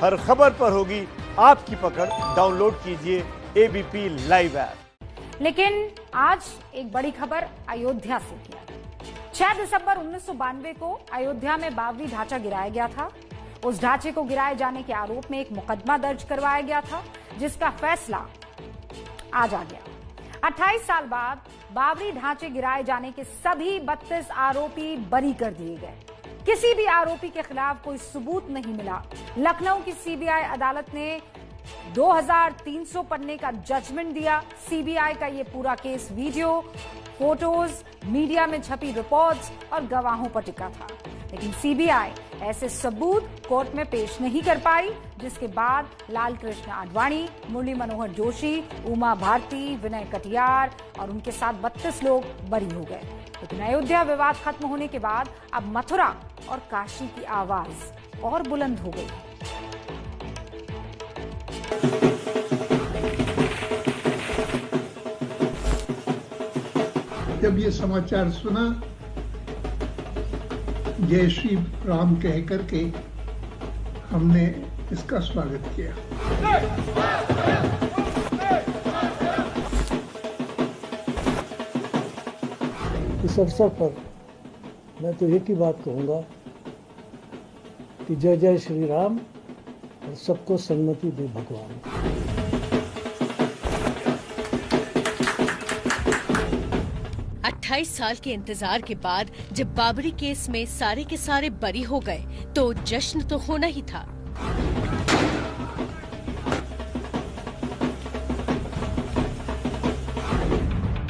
हर खबर पर होगी आपकी पकड़। डाउनलोड कीजिए एबीपी लाइव ऐप। लेकिन आज एक बड़ी खबर अयोध्या से किया। 6 दिसंबर 1992 को अयोध्या में बाबरी ढांचा गिराया गया था। उस ढांचे को गिराए जाने के आरोप में एक मुकदमा दर्ज करवाया गया था, जिसका फैसला आज आ गया। 28 साल बाद बाबरी ढांचे गिराए जाने के सभी 32 आरोपी बरी कर दिए गए। किसी भी आरोपी के खिलाफ कोई सबूत नहीं मिला। लखनऊ की सीबीआई अदालत ने 2300 पन्ने का जजमेंट दिया। सीबीआई का ये पूरा केस वीडियो, फोटोज, मीडिया में छपी रिपोर्ट्स और गवाहों पर टिका था। लेकिन सीबीआई ऐसे सबूत कोर्ट में पेश नहीं कर पाई, जिसके बाद लाल कृष्ण आडवाणी, मुरली मनोहर जोशी, उमा भारती, विनय कटियार और उनके साथ 32 लोग बरी हो गए। लेकिन अयोध्या विवाद खत्म होने के बाद अब मथुरा और काशी की आवाज और बुलंद हो गई। जब ये समाचार सुना, जय श्री राम कह करके हमने इसका स्वागत किया। इस अवसर पर मैं तो एक ही बात कहूँगा कि जय जय श्री राम और सबको सन्मति दे भगवान। अट्ठाईस साल के इंतजार के बाद जब बाबरी केस में सारे के सारे बरी हो गए तो जश्न तो होना ही था।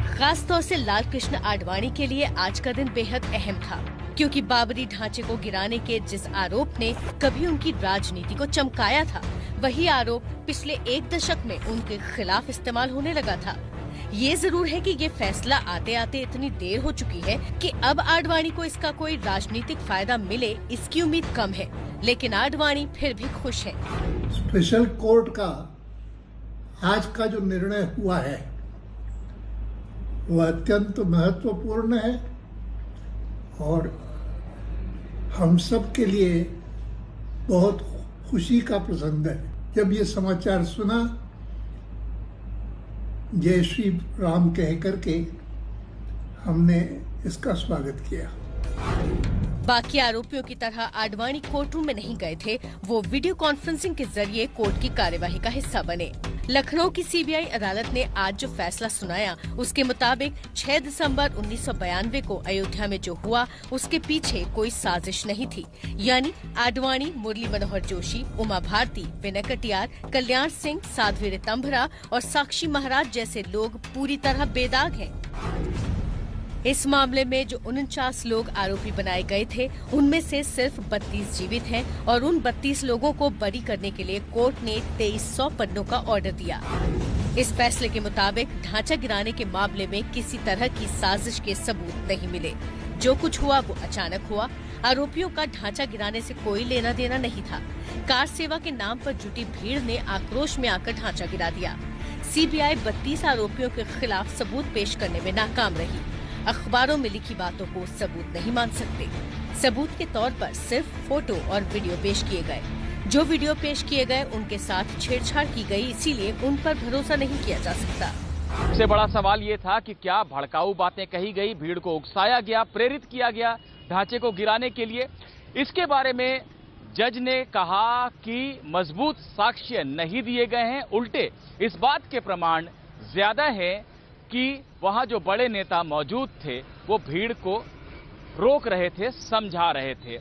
खास तौर से लाल कृष्ण आडवाणी के लिए आज का दिन बेहद अहम था, क्योंकि बाबरी ढांचे को गिराने के जिस आरोप ने कभी उनकी राजनीति को चमकाया था, वही आरोप पिछले एक दशक में उनके खिलाफ इस्तेमाल होने लगा था। ये जरूर है कि ये फैसला आते आते इतनी देर हो चुकी है कि अब आडवाणी को इसका कोई राजनीतिक फायदा मिले, इसकी उम्मीद कम है। लेकिन आडवाणी फिर भी खुश है। स्पेशल कोर्ट का आज का जो निर्णय हुआ है वह अत्यंत महत्वपूर्ण है और हम सब के लिए बहुत खुशी का प्रसंग है। जब ये समाचार सुना, जय श्री राम कह करके हमने इसका स्वागत किया। बाकी आरोपियों की तरह आडवाणी कोर्ट रूम में नहीं गए थे, वो वीडियो कॉन्फ्रेंसिंग के जरिए कोर्ट की कार्यवाही का हिस्सा बने। लखनऊ की सीबीआई अदालत ने आज जो फैसला सुनाया, उसके मुताबिक 6 दिसंबर 1992 को अयोध्या में जो हुआ उसके पीछे कोई साजिश नहीं थी। यानी आडवाणी, मुरली मनोहर जोशी, उमा भारती, विनय कटियार, कल्याण सिंह, साध्वी रितंभरा और साक्षी महाराज जैसे लोग पूरी तरह बेदाग हैं। इस मामले में जो 49 लोग आरोपी बनाए गए थे, उनमें से सिर्फ 32 जीवित हैं और उन 32 लोगों को बरी करने के लिए कोर्ट ने 2300 पन्नों का ऑर्डर दिया। इस फैसले के मुताबिक ढांचा गिराने के मामले में किसी तरह की साजिश के सबूत नहीं मिले। जो कुछ हुआ वो अचानक हुआ। आरोपियों का ढांचा गिराने से कोई लेना देना नहीं था। कार सेवा के नाम पर जुटी भीड़ ने आक्रोश में आकर ढांचा गिरा दिया। सीबीआई 32 आरोपियों के खिलाफ सबूत पेश करने में नाकाम रही। अखबारों में लिखी बातों को सबूत नहीं मान सकते। सबूत के तौर पर सिर्फ फोटो और वीडियो पेश किए गए। जो वीडियो पेश किए गए उनके साथ छेड़छाड़ की गई, इसीलिए उन पर भरोसा नहीं किया जा सकता। सबसे बड़ा सवाल ये था कि क्या भड़काऊ बातें कही गई, भीड़ को उकसाया गया, प्रेरित किया गया ढांचे को गिराने के लिए। इसके बारे में जज ने कहा कि मजबूत साक्ष्य नहीं दिए गए हैं, उल्टे इस बात के प्रमाण ज्यादा है कि वहां जो बड़े नेता मौजूद थे वो भीड़ को रोक रहे थे, समझा रहे थे।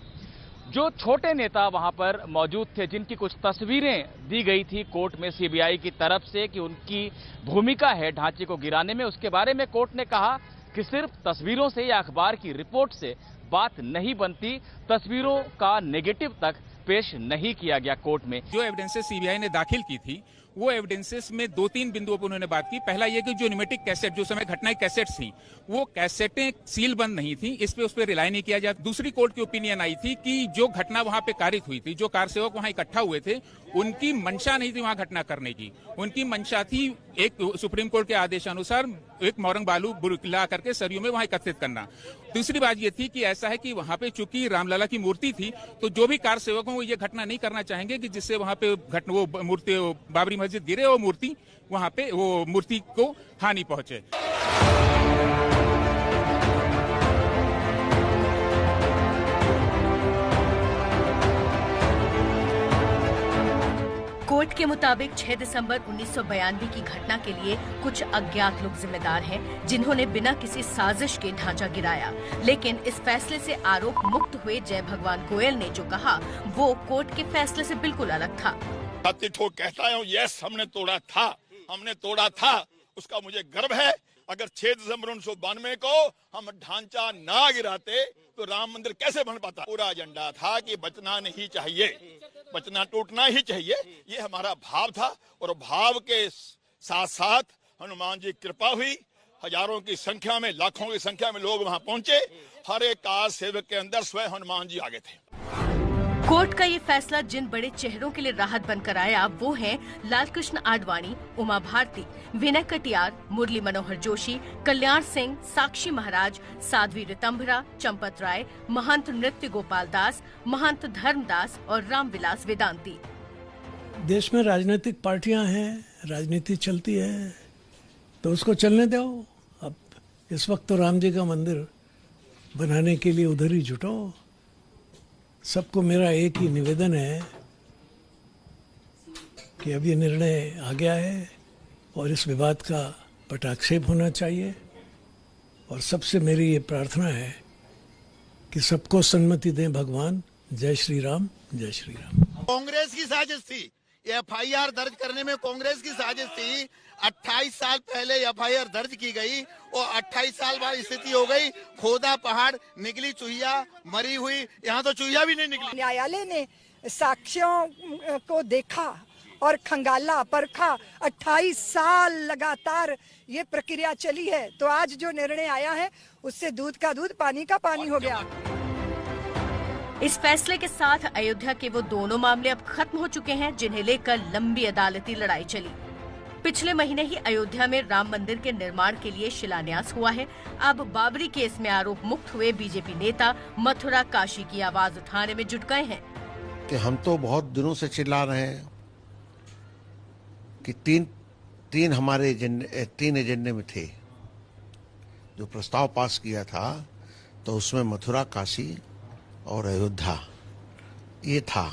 जो छोटे नेता वहां पर मौजूद थे, जिनकी कुछ तस्वीरें दी गई थी कोर्ट में सीबीआई की तरफ से कि उनकी भूमिका है ढांचे को गिराने में, उसके बारे में कोर्ट ने कहा कि सिर्फ तस्वीरों से या अखबार की रिपोर्ट से बात नहीं बनती। तस्वीरों का नेगेटिव तक पेश नहीं किया गया कोर्ट में। जो एविडेंसेस सीबीआई ने दाखिल की थी वो एविडेंसेस में 2-3 बिंदुओं पर उन्होंने बात की। पहला ये कि जो न्यूमेटिक कैसेट, जो समय घटना की कैसेट्स थी, वो कैसेटें सील बंद नहीं थी, उस पर रिलाई नहीं किया जाता। दूसरी कोर्ट की ओपिनियन आई थी कि जो घटना वहां पे कारित हुई थी, जो कार सेवक वहां इकट्ठा हुए थे, उनकी मंशा नहीं थी वहां घटना करने की। उनकी मंशा थी एक सुप्रीम कोर्ट के आदेशानुसार एक मोरंग बालू बुरकिला करके सरयू में वहां एकत्रित करना। दूसरी बात ये थी कि ऐसा है कि वहां पे चूंकि रामलला की मूर्ति थी, तो जो भी कार सेवक वो ये घटना नहीं करना चाहेंगे कि जिससे वहां पे वो मूर्ति बाबरी मस्जिद गिरे, वो मूर्ति वहां पे वो मूर्ति को हानि पहुंचे। कोर्ट के मुताबिक 6 दिसंबर 1992 की घटना के लिए कुछ अज्ञात लोग जिम्मेदार हैं, जिन्होंने बिना किसी साजिश के ढांचा गिराया। लेकिन इस फैसले से आरोप मुक्त हुए जय भगवान गोयल ने जो कहा, वो कोर्ट के फैसले से बिल्कुल अलग था। ठोक कहता हूँ, यस हमने तोड़ा था, उसका मुझे गर्व है। अगर 6 दिसंबर 1992 को हम ढांचा ना गिराते तो राम मंदिर कैसे बन पाता। पूरा एजेंडा था कि बचना नहीं चाहिए, बचना टूटना ही चाहिए, ये हमारा भाव था। और भाव के साथ साथ हनुमान जी की कृपा हुई, हजारों की संख्या में, लाखों की संख्या में लोग वहां पहुंचे। हर एक कार सेवक के अंदर स्वयं हनुमान जी आगे थे। कोर्ट का ये फैसला जिन बड़े चेहरों के लिए राहत बनकर आया, वो हैं लालकृष्ण आडवाणी, उमा भारती, विनय कटियार, मुरली मनोहर जोशी, कल्याण सिंह, साक्षी महाराज, साध्वी ऋतंभरा, चंपत राय, महंत नृत्य गोपाल दास, महंत धर्मदास और रामविलास वेदांती। देश में राजनीतिक पार्टियां हैं, राजनीति चलती है, तो उसको चलने दो। अब इस वक्त तो राम जी का मंदिर बनाने के लिए उधर ही जुटो। सबको मेरा एक ही निवेदन है कि अब ये निर्णय आ गया है और इस विवाद का पटाक्षेप होना चाहिए। और सबसे मेरी ये प्रार्थना है कि सबको सन्मति दें भगवान। जय श्री राम, जय श्री राम। कांग्रेस की साजिश थी, एफआईआर दर्ज करने में कांग्रेस की साजिश थी। 28 साल पहले एफआईआर दर्ज की गई और 28 साल बाद स्थिति हो गई, खोदा पहाड़, निकली चुहिया, मरी हुई। यहाँ तो चुहिया भी नहीं निकली। न्यायालय ने साक्ष्यों को देखा और खंगाला, परखा। 28 साल लगातार ये प्रक्रिया चली है, तो आज जो निर्णय आया है उससे दूध का दूध, पानी का पानी हो गया। इस फैसले के साथ अयोध्या के वो दोनों मामले अब खत्म हो चुके हैं, जिन्हें लेकर लंबी अदालती लड़ाई चली। पिछले महीने ही अयोध्या में राम मंदिर के निर्माण के लिए शिलान्यास हुआ है। अब बाबरी केस में आरोप मुक्त हुए बीजेपी नेता मथुरा काशी की आवाज उठाने में जुट गए हैं कि हम तो बहुत दिनों से चिल्ला रहे हैं कि तीन हमारे तीन एजेंडे में थे। जो प्रस्ताव पास किया था तो उसमें मथुरा, काशी और अयोध्या ये था।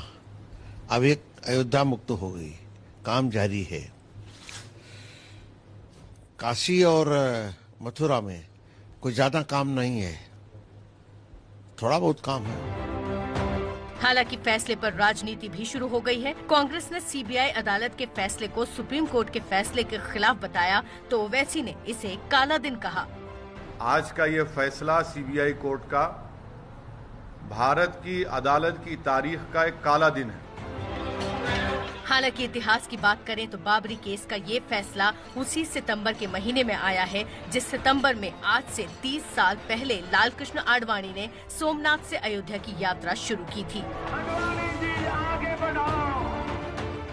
अब एक अयोध्या मुक्त हो गई, काम जारी है। काशी और मथुरा में कोई ज्यादा काम नहीं है, थोड़ा बहुत काम है। हालांकि फैसले पर राजनीति भी शुरू हो गई है। कांग्रेस ने सीबीआई अदालत के फैसले को सुप्रीम कोर्ट के फैसले के खिलाफ बताया, तो ओवैसी ने इसे काला दिन कहा। आज का ये फैसला सीबीआई कोर्ट का भारत की अदालत की तारीख का एक काला दिन है। हालांकि इतिहास की बात करें तो बाबरी केस का ये फैसला उसी सितंबर के महीने में आया है, जिस सितंबर में आज से 30 साल पहले लालकृष्ण आडवाणी ने सोमनाथ से अयोध्या की यात्रा शुरू की थी।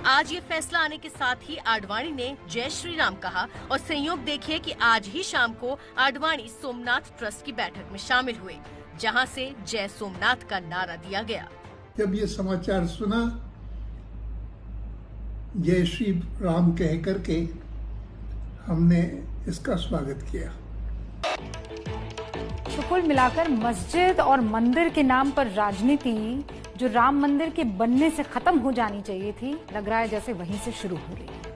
आज ये फैसला आने के साथ ही आडवाणी ने जय श्री राम कहा और संयोग देखिए कि आज ही शाम को आडवाणी सोमनाथ ट्रस्ट की बैठक में शामिल हुए, जहां से जय सोमनाथ का नारा दिया गया। जब ये समाचार सुना, जय श्री राम कह करके हमने इसका स्वागत किया। तो कुल मिलाकर मस्जिद और मंदिर के नाम पर राजनीति, जो राम मंदिर के बनने से खत्म हो जानी चाहिए थी, लग रहा है जैसे वहीं से शुरू हो रही है।